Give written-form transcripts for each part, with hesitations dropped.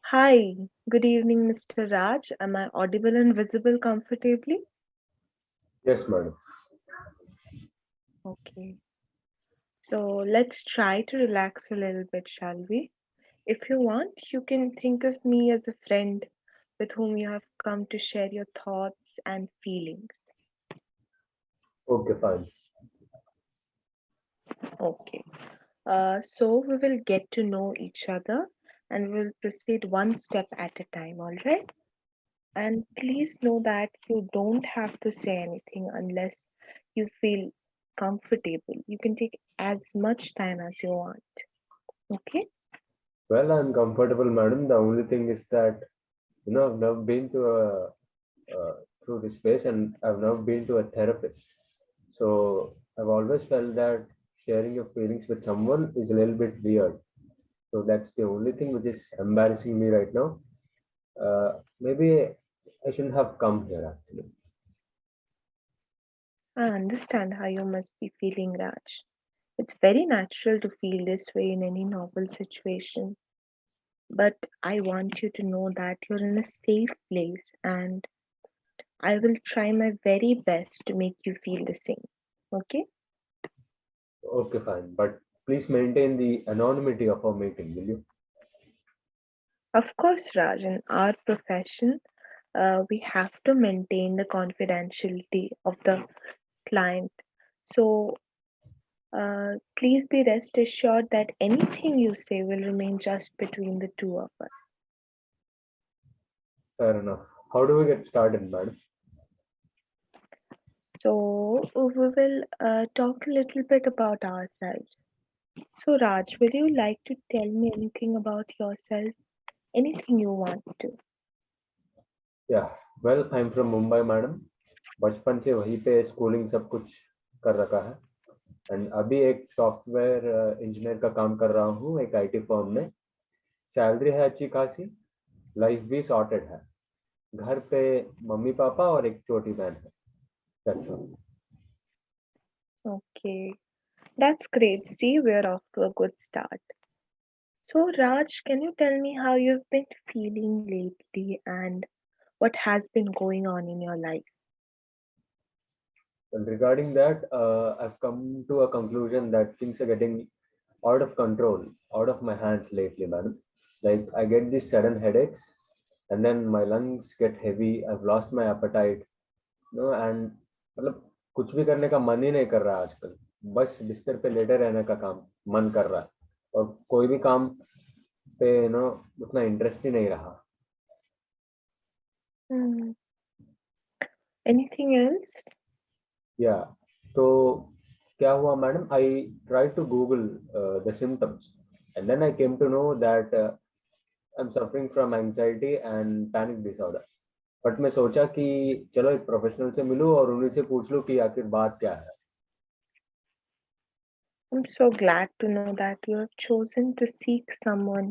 Hi, good evening, Mr. Raj. Am I audible and visible comfortably? Yes, madam. Okay, so let's try to relax a little bit, shall we? If you want, you can think of me as a friend with whom you have come to share your thoughts and feelings. Okay, fine. Okay, so we will get to know each other and we'll proceed one step at a time, all right? And please know that you don't have to say anything unless you feel comfortable. You can take as much time as you want. Okay? Well, I'm comfortable, madam. The only thing is that I've never been to a through this phase, and I've never been to a therapist. So I've always felt that sharing your feelings with someone is a little bit weird. So that's the only thing which is embarrassing me right now. Maybe I shouldn't have come here actually. I understand how you must be feeling, Raj. It's very natural to feel this way in any novel situation. But I want you to know that you're in a safe place and I will try my very best to make you feel the same. Okay? Okay, fine. But please maintain the anonymity of our meeting, will you? Of course, Raj, in our profession, we have to maintain the confidentiality of the client. So please be rest assured that anything you say will remain just between the two of us. Fair enough. How do we get started, madam? So we will talk a little bit about ourselves. So Raj, will you like to tell me anything about yourself? Anything you want to? Yeah, well, I'm from Mumbai, madam. बचपन से वहीं पे schooling सब कुछ कर रखा है and अभी एक सॉफ्टवेयर इंजीनियर का काम कर रहा हूँ एक आईटी फर्म में. सैलरी है अच्छी खासी. लाइफ भी सॉर्टेड है. घर पे मम्मी पापा और एक छोटी बहन है. That's all. Okay, that's great. See, we're off to a good start. So Raj, can you tell me how you've been feeling lately and what has been going on in your life? And regarding that, I've come to a conclusion that things are getting out of control, out of my hands lately, man. Like I get these sudden headaches, and then my lungs get heavy. I've lost my appetite, and मतलब कुछ भी करने का मन ही नहीं कर रहा आजकल. बस बिस्तर पे लेटे रहने का काम मन कर रहा है और कोई भी काम पे उतना इंटरेस्ट ही नहीं रहा. Hmm. Anything else? या तो क्या हुआ madam, I try to Google the symptoms and then I came to know that I am suffering from anxiety and panic disorder. But मैं सोचा कि चलो एक प्रोफेशनल से मिलूं और उन्हीं से पूछ लूं कि आखिर बात क्या है. I'm so glad to know that you have chosen to seek someone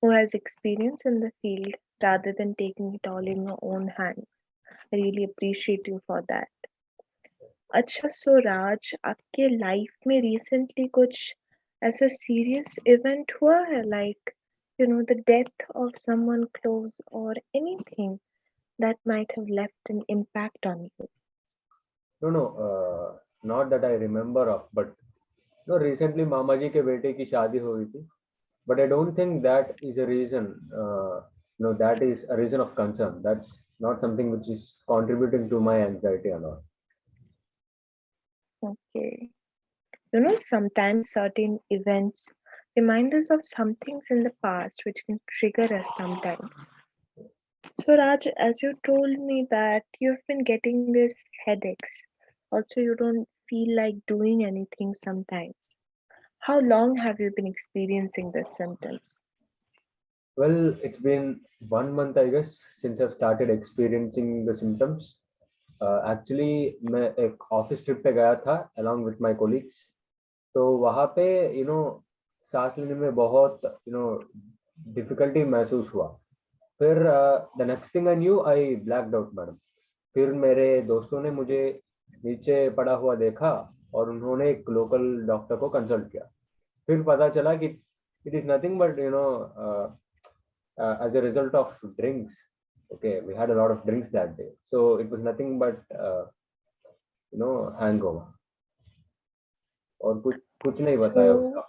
who has experience in the field rather than taking it all in your own hands. I really appreciate you for that. अच्छा सो राज आपके life में recently कुछ ऐसा serious event हुआ है like the death of someone close or anything that might have left an impact on you? No no, not that I remember of, but no recently मामा जी के बेटे की शादी हुई थी. But I don't think that is a reason. No, that is a reason of concern. That's not something which is contributing to my anxiety and all. Okay. Sometimes certain events remind us of some things in the past which can trigger us sometimes. So, Raj, as you told me that you've been getting these headaches, also, you don't feel like doing anything sometimes. How long have you been experiencing these symptoms? Well, it's been 1 month, I guess, since I've started experiencing the symptoms. Actually, मैं एक office trip पे गया था along with my colleagues. तो वहाँ पे सांस लेने में बहुत डिफिकल्टी महसूस हुआ. फिर the next thing I knew I blacked out madam. फिर मेरे दोस्तों ने मुझे नीचे पड़ा हुआ देखा और उन्होंने एक लोकल डॉक्टर को कंसल्ट किया. फिर पता चला कि it is nothing but as a result of drinks. Okay, we had a lot of drinks that day, so it was nothing but hangover. और कुछ नहीं बताया So, उसका.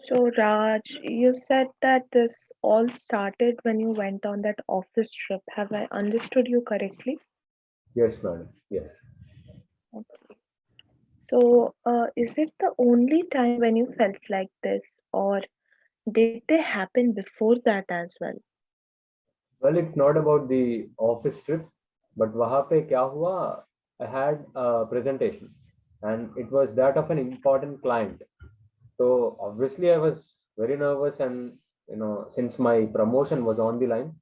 so Raj, you said that this all started when you went on that office trip. Have I understood you correctly? Yes, madam. Yes. So, is it the only time when you felt like this, or did they happen before that as well? Well, it's not about the office trip, but वहाँ पे क्या हुआ? I had a presentation, and it was that of an important client. So obviously, I was very nervous, and since my promotion was on the line,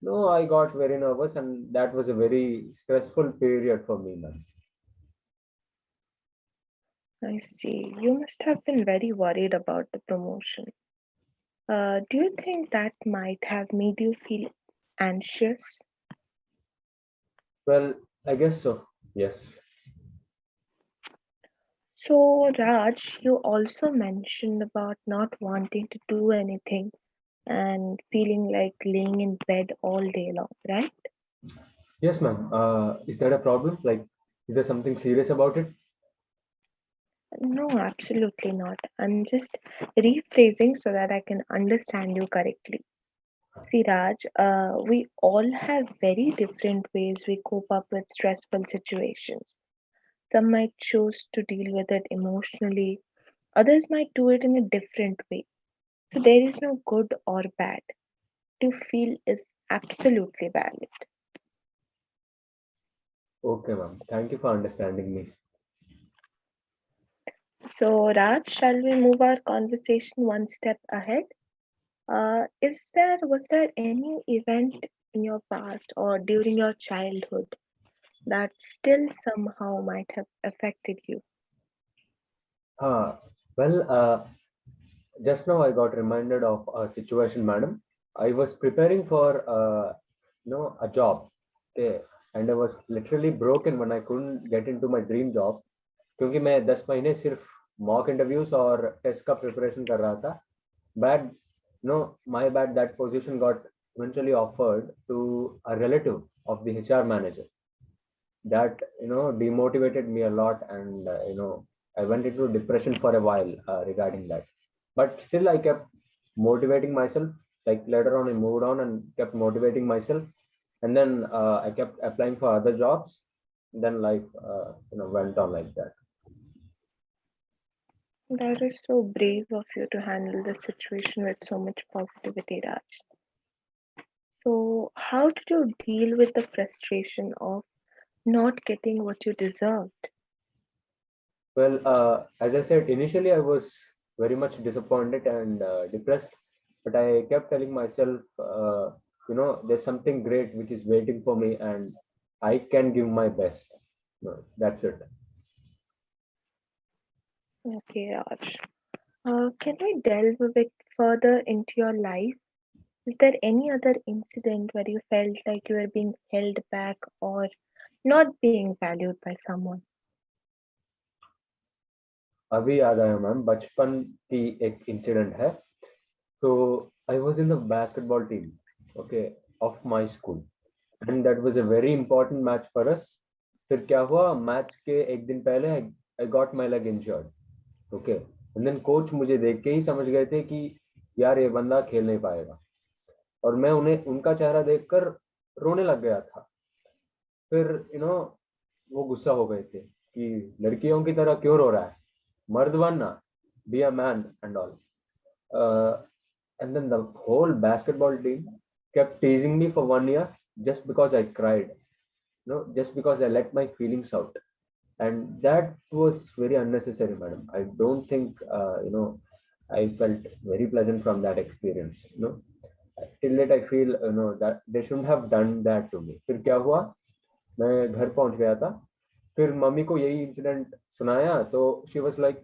no, I got very nervous, and that was a very stressful period for me, man. I see. You must have been very worried about the promotion. Do you think that might have made you feel anxious? Well, I guess so. Yes. So, Raj, you also mentioned about not wanting to do anything and feeling like laying in bed all day long, right? Yes, ma'am. Is that a problem? Like, is there something serious about it? No, absolutely not. I'm just rephrasing so that I can understand you correctly. See, Raj, we all have very different ways we cope up with stressful situations. Some might choose to deal with it emotionally, others might do it in a different way. So there is no good or bad. To feel is absolutely valid. Okay, ma'am. Thank you for understanding me. So, Raj, shall we move our conversation one step ahead? Was there any event in your past or during your childhood that still somehow might have affected you? Ah, well, just now I got reminded of a situation, madam. I was preparing for a job. Okay, and I was literally broken when I couldn't get into my dream job क्योंकि मैं 10 महीने सिर्फ mock interviews और test का preparation कर रहा था. Bad, no, my bad. That position got eventually offered to a relative of the HR manager. That demotivated me a lot, and I went into depression for a while regarding that. But still, I kept motivating myself. Like later on, I moved on and kept motivating myself, and then I kept applying for other jobs. Then life, went on like that. That is so brave of you to handle the situation with so much positivity, Raj. So, how did you deal with the frustration of not getting what you deserved? Well, as I said, initially I was very much disappointed and depressed, but I kept telling myself, there's something great which is waiting for me, and I can give my best. No, that's it. Okay, Raj. Can we delve a bit further into your life? Is there any other incident where you felt like you were being held back or not being valued by someone? अभी याद आया ma'am, बचपन की एक incident है. So I was in the basketball team, okay, of my school, and that was a very important match for us. फिर क्या हुआ, मैच के एक दिन पहले I got my leg injured. Okay, and then coach मुझे देख के ही समझ गए थे कि यार ये बंदा खेल नहीं पाएगा, और मैं उन्हें उनका चेहरा देखकर रोने लग गया था. फिर वो गुस्सा हो गए थे कि लड़कियों की तरह क्यों रो रहा है, मर्द बनना, be a man and all. And then the whole basketball team kept teasing me for 1 year just because I cried, just because I let my feelings out. And that was very unnecessary, madam. I don't think I felt very pleasant from that experience. Till date I feel that they shouldn't have done that to me. फिर क्या हुआ, मैं घर पहुंच गया था. फिर mummy को यही इंसिडेंट सुनाया तो शी वाज लाइक,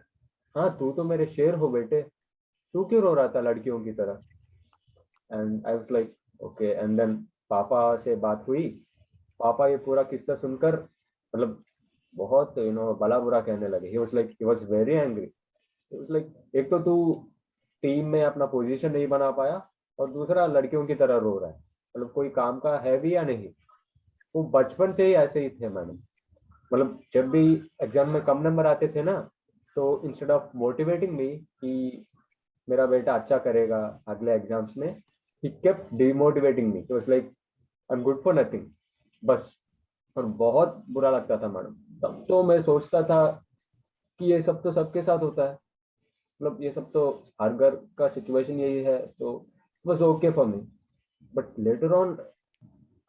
हाँ तू तो मेरे शेर हो बेटे, तू क्यों रो रहा था लड़कियों की तरह. And I was like okay. And then पापा से बात हुई. पापा ये पूरा किस्सा सुनकर मतलब बहुत भला बुरा कहने लगे. He was like, he was very angry. He was like, एक तो तू टीम में अपना पोजीशन नहीं बना पाया, और दूसरा लड़कियों की तरह रो रहा है, मतलब कोई काम का है भी या नहीं। वो बचपन से ही ऐसे ही थे मैडम। मतलब जब भी एग्जाम में कम नंबर आते थे ना, तो इंस्टेड ऑफ मोटिवेटिंग मी कि मेरा बेटा अच्छा करेगा अगले एग्जाम्स में, he kept demotivating me. It was like I am good for nothing, बस। और बहुत बुरा लगता था मैडम। तब तो मैं सोचता था कि ये सब तो सबके साथ होता है, मतलब ये सब तो हर घर का सिचुएशन यही है, तो बस okay for me. But later on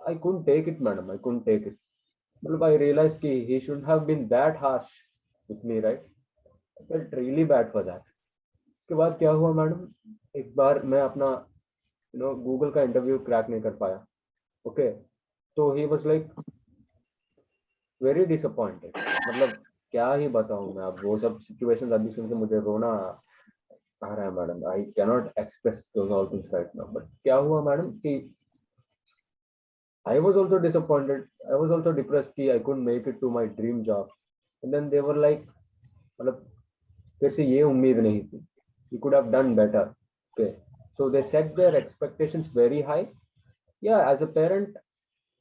I couldn't take it madam, I couldn't take it. मतलब आई रियलाइज कि he should have been that harsh with me, right? I felt really bad for that. उसके बाद क्या हुआ madam, एक बार मैं अपना Google का इंटरव्यू क्रैक नहीं कर पाया। ओके, तो he was like very disappointed. मतलब क्या ही बताऊं मैं, अब वो सब सिचुएशंस अभी सुन के मुझे रोना आ रहा है madam. I can not express those all things right now. But क्या हुआ मैडम कि I was also disappointed. I was also depressed कि I couldn't make it to my dream job. And then they were like, मतलब फिर से ये उम्मीद नहीं थी. You could have done better. Okay. So they set their expectations very high. Yeah, as a parent,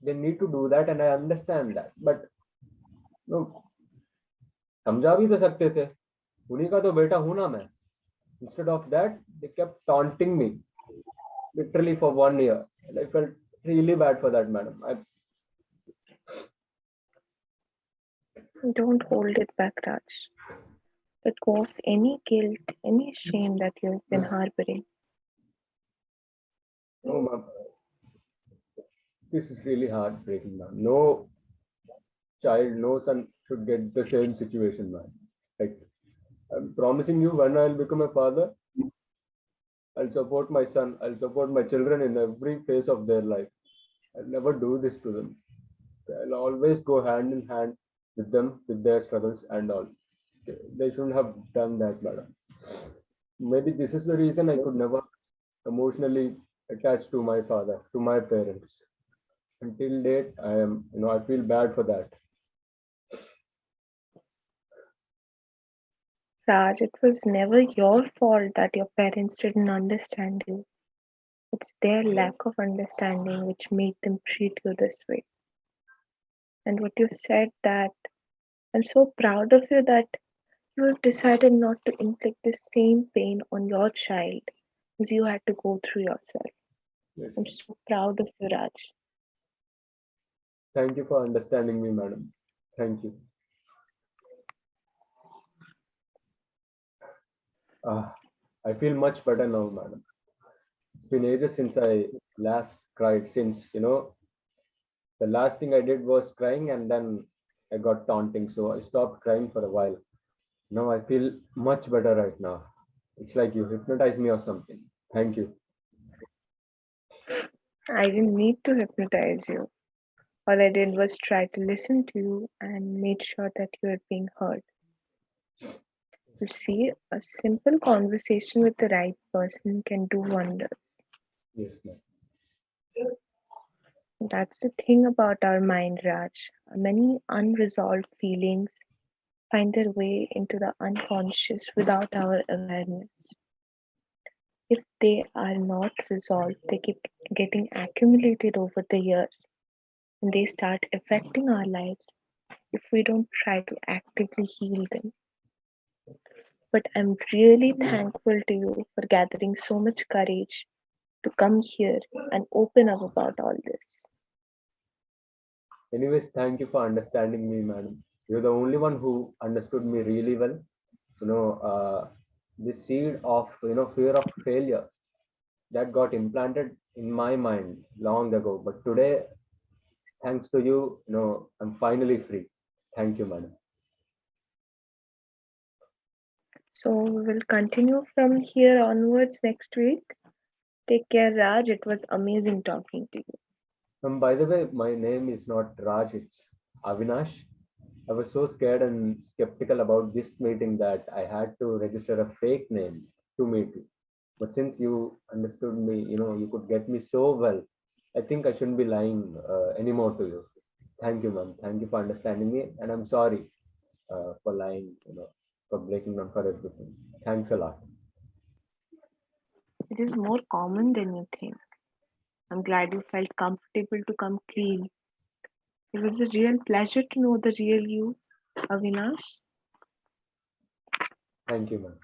they need to do that, and I understand that. But no, समझा भी तो सकते थे. उन्हीं का तो बेटा हूं ना मैं. Instead of that, they kept taunting me literally for 1 year, and I felt really bad for that, madam. Don't hold it back, Raj. Let go of any guilt, any shame that you've been harboring. Oh, this is really heartbreaking, man. No child, no son should get the same situation, man. Like, I'm promising you, when I'll become a father, I'll support my son, I'll support my children in every phase of their life. I'll never do this to them. I'll always go hand in hand with them, with their struggles and all. They shouldn't have done that, madam. Maybe this is the reason I could never emotionally attach to my father, to my parents. Until date, I feel bad for that. Raj, it was never your fault that your parents didn't understand you. It's their lack of understanding which made them treat you this way. And what you said that I'm so proud of you that you have decided not to inflict the same pain on your child as you had to go through yourself. Yes, I'm ma'am. so proud of you, Raj. Thank you for understanding me, madam. Thank you. Ah, I feel much better now, madam. It's been ages since I last cried. Since, the last thing I did was crying, and then I got taunting. So I stopped crying for a while. Now I feel much better right now. It's like you hypnotized me or something. Thank you. I didn't need to hypnotize you. All I did was try to listen to you and made sure that you were being heard. You see, a simple conversation with the right person can do wonders. Yes, ma'am. That's the thing about our mind, Raj. Many unresolved feelings find their way into the unconscious without our awareness. If they are not resolved, they keep getting accumulated over the years and they start affecting our lives if we don't try to actively heal them. But I'm really thankful to you for gathering so much courage to come here and open up about all this. Anyways, thank you for understanding me, madam. You're the only one who understood me really well. You know, this seed of, fear of failure that got implanted in my mind long ago. But today, thanks to you, I'm finally free. Thank you, madam. So we'll continue from here onwards next week. Take care, Raj. It was amazing talking to you. By the way, my name is not Raj, it's Avinash. I was so scared and skeptical about this meeting that I had to register a fake name to meet you. But since you understood me, you could get me so well, I think I shouldn't be lying anymore to you. Thank you, ma'am. Thank you for understanding me. And I'm sorry for lying, for breaking down for everything. Thanks a lot. It is more common than you think. I'm glad you felt comfortable to come clean. It was a real pleasure to know the real you, Avinash. Thank you, ma'am.